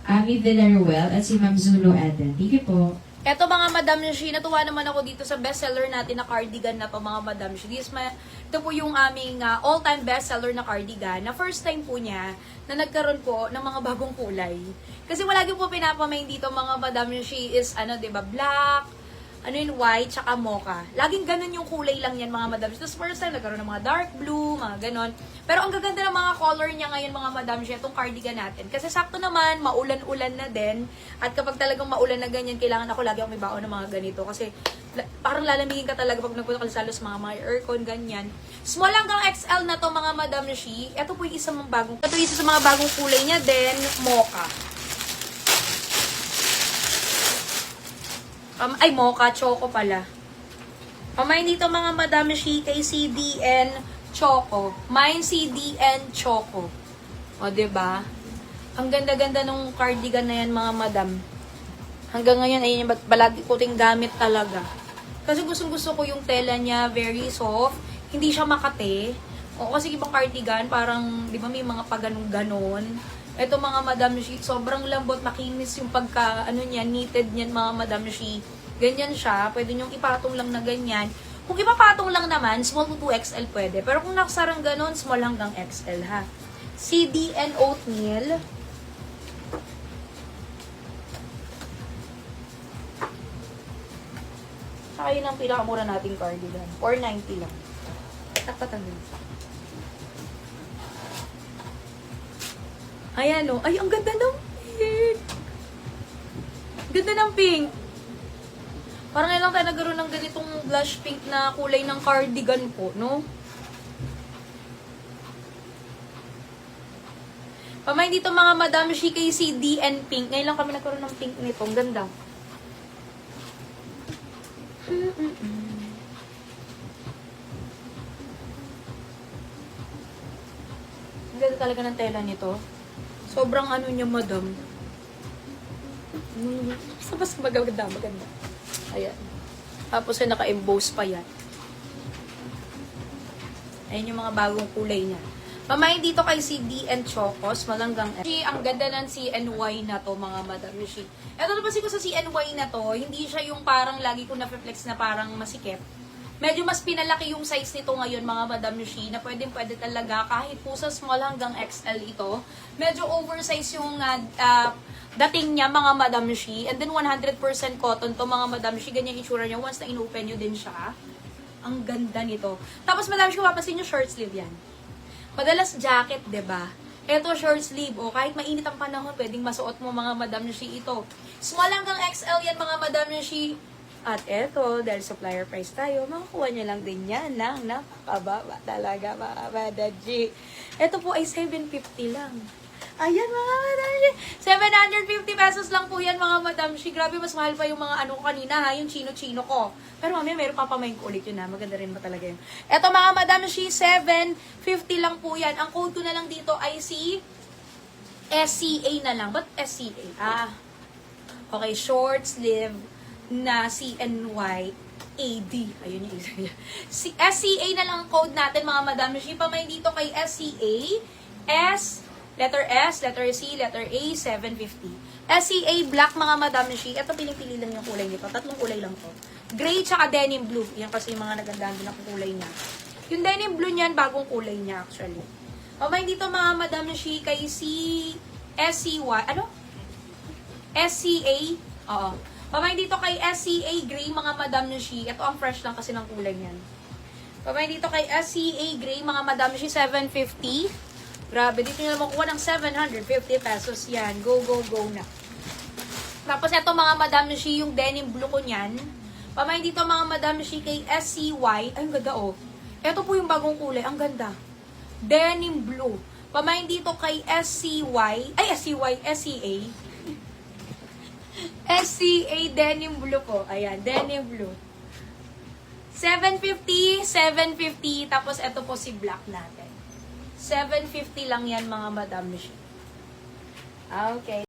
Ami Villaruel at si Ma'am Zulu Eden. Thank you po. Eto mga Madam Shi, natuwa naman ako dito sa bestseller natin na cardigan na to mga Madam Shi. Ito po yung aming all-time bestseller na cardigan na first time po niya na nagkaroon po ng mga bagong kulay. Kasi wala din po pinapamain dito mga Madam Shi is diba, black, white, tsaka mocha. Laging ganun yung kulay lang yan mga Madam Shi. Tapos first time nagkaroon ng mga dark blue, mga ganon. Pero ang gaganda ng mga color niya ngayon mga Madam Shi, itong cardigan natin. Kasi sakto naman, maulan-ulan na din. At kapag talagang maulan na ganyan, kailangan ako lagi may baon ng mga ganito. Kasi parang lalamigin ka talaga pag nagpunta ka sa salos mga aircon, ganyan. Small hanggang XL na to mga Madam Shi. Ito po yung isa sa mga bagong kulay niya, then mocha. Mocha, choco pala. Pamain dito mga Madam Shi kay CDN Choco. Mine CDN Choco. O, diba? Ang ganda-ganda nung cardigan na yan mga madam. Hanggang ngayon, ayun yung balagi ko ting gamit talaga. Kasi gustong-gusto ko yung tela niya, very soft. Hindi siya makate. O, kasi ibang cardigan, parang, di ba may mga paganon-ganon. Ito mga Madam Shi, sobrang lambot, makinis yung pagka, knitted niyan mga Madam Shi. Ganyan siya, pwede nyong ipatong lang na ganyan. Kung ipapatong lang naman, small to 2XL pwede. Pero kung nakasarang ganon, small hanggang XL ha. CDN Oatmeal. Saka yun ang pinakamura nating cardigan. 490 lang. Takpatangin. Ayan o. Ay, ang ganda ng pink. Ganda ng pink. Parang ngayon lang tayo nagkaroon ng ganitong blush pink na kulay ng cardigan po, no? Pamain dito mga Madam Shi kay CDN Pink. Ngayon lang kami nagkaroon ng pink nito. Ang ganda. Ang ganda talaga ng tela nito. Sobrang niya, madam. Basta maganda. Ayan. Tapos ay naka-emboss pa yan. Ayan yung mga bagong kulay niya. Pamain dito kay CDN Chocos, malanggang ang ganda ng CNY na to mga Madam Shi. Eto napansin ko sa CNY na to, hindi siya yung parang lagi ko na-flex na parang masikip. Medyo mas pinalaki yung size nito ngayon mga Madam Shi na pwede talaga kahit po sa small hanggang XL ito. Medyo oversize yung dating niya mga Madam Shi. And then 100% cotton to mga Madam Shi. Ganyan itsura niya. Once na in-open nyo din siya. Ang ganda nito. Tapos Madam Shi, mapapansin nyo short sleeve yan. Madalas jacket, diba? Ito short sleeve. O kahit mainit ang panahon, pwedeng masuot mo mga Madam Shi ito. Small hanggang XL yan mga Madam Shi. At eto, dahil supplier price tayo, makakuha nyo lang din yan ng napakababa talaga mga Madam Shi. Ito po ay 750 lang. Ayan mga Madam Shi. 750 pesos lang po yan mga Madam Shi. Grabe, mas mahal pa yung mga kanina ha, yung chino-chino ko. Pero mamaya meron papamayin ko ulit yun ha. Maganda rin ba talaga yun. Eto mga Madam Shi, 750 lang po yan. Ang code ko na lang dito ay si SCA na lang. Ba't SCA? Okay, short sleeve na CNY AD. Ayun yung isa niya. SCA na lang ang code natin mga Madam Shi. Pamayin dito kay SCA. Letter S, letter C, letter A, 750. SCA black mga Madam Shi. Ito piling-pili lang yung kulay nito. Tatlong kulay lang to. Gray tsaka denim blue. Yan kasi yung mga nagandahan din ang kulay niya. Yung denim blue niyan, bagong kulay niya actually. Pamayin dito mga Madam Shi kay SCY. SCA. Oo. Pamayin dito kay SCA gray mga Madam Shi. Ito ang fresh lang kasi ng kulay niyan. Pamayin dito kay SCA gray mga Madam Shi, 750. Grabe, dito nyo naman kuha ng 750 pesos yan. Go, go, go na. Tapos ito mga Madam Shi, yung denim blue ko niyan. Pamayin dito mga Madam Shi kay SCY. Ay, ang ganda oh. Ito po yung bagong kulay. Ang ganda. Denim blue. Pamayin dito kay SCA. SCA denim blue po. Ayan, denim blue. 750, 750. Tapos ito po si black natin. 750 lang yan mga Madam Shi. Okay.